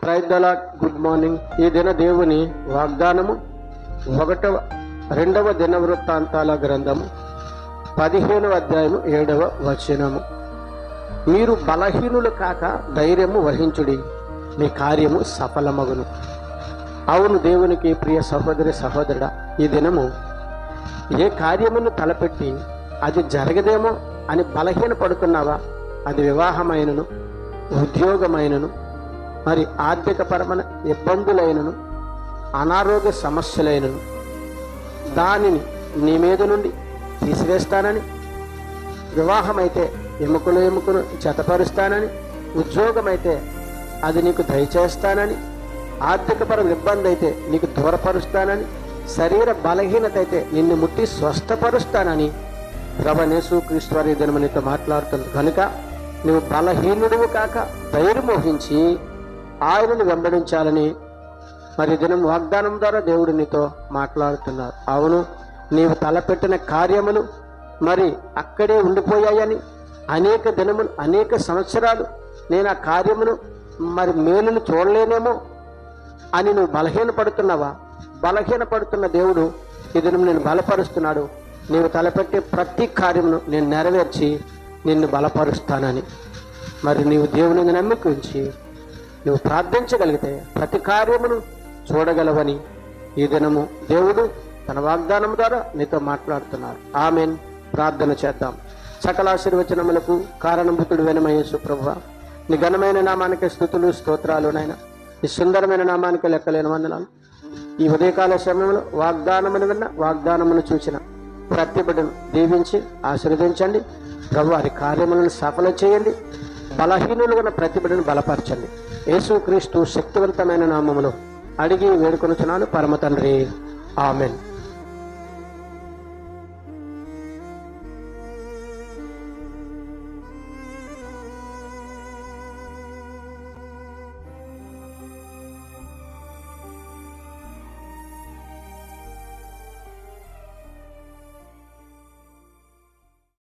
Praise the lord. Good morning. ఈ దిన దేవుని వాగ్దానము 2వ దినవృత్తాంతాల గ్రంథము 15వ అధ్యాయము 7వ వచనము. మీరు బలహీనులు కాక ధైర్యము వహించుడి, మీ కార్యము సఫలమగును. అవును దేవునికి ప్రియ సహోదరి సహోదరుడా, ఈ దినము ఏ కార్యమును తలపెట్టి అది జరగదేమో అని బలహీన పడుతున్నావా? అది వివాహమైనను, ఉద్యోగమైనను, మరి ఆర్థికపరమైన ఇబ్బందులైనను, అనారోగ్య సమస్యలైనను దానిని నీ మీద నుండి తీసివేస్తానని, వివాహమైతే ఎముకను జతపరుస్తానని, ఉద్యోగమైతే అది నీకు దయచేస్తానని, ఆర్థికపరం ఇబ్బంది అయితే నీకు దూరపరుస్తానని, శరీర బలహీనత అయితే నిన్ను ముట్టి స్వస్థపరుస్తానని ప్రభువైన యేసుక్రీస్తు వారి దినము నీతో మాట్లాడుతుంది. కనుక నువ్వు బలహీనుడివి కాక ధైర్యం వహించి ఆయనను వెంబడించాలని మరి దినం వాగ్దానం ద్వారా దేవుడు నీతో మాట్లాడుతున్నారు. అవును, నీవు తలపెట్టిన కార్యములు మరి అక్కడే ఉండిపోయాయని, అనేక దినములు అనేక సంవత్సరాలు నేను ఆ కార్యమును మరి మేలును చూడలేనేమో అని నువ్వు బలహీనపడుతున్నావా? బలహీనపడుతున్న దేవుడు ఈ దినం నేను బలపరుస్తున్నాడు. నీవు తలపెట్టే ప్రతి కార్యమును నేను నెరవేర్చి నిన్ను బలపరుస్తానని మరి నీవు దేవుని నమ్మికించి నువ్వు ప్రార్థించగలిగితే ప్రతి కార్యమును చూడగలవని ఈ దినము దేవుడు తన వాగ్దానం ద్వారా నీతో మాట్లాడుతున్నారు. ఆమెన్. ప్రార్థన చేద్దాం. సకల ఆశీర్వచనములకు కారణభూతుడు వెనమ యేసు ప్రభువా, నీ ఘనమైన నామానికి స్తుతులు స్తోత్రాలు నాయన. నీ సుందరమైన నామానికి లెక్కలేని వందనాలు. ఈ ఉదయకాల సమయంలో వాగ్దానమును విన్న, వాగ్దానమును చూసిన ప్రతి బిడ్డను దీవించి ఆశీర్వదించండి. ప్రభు వారి కార్యములను సఫలం చేయండి. బలహీనులు ఉన్న ప్రతి బిడ్డను బలపరచండి. యేసుక్రీస్తు శక్తివంతమైన నామములో అడిగి వేడుకొనుచున్నాను పరమ తండ్రి. ఆమెన్.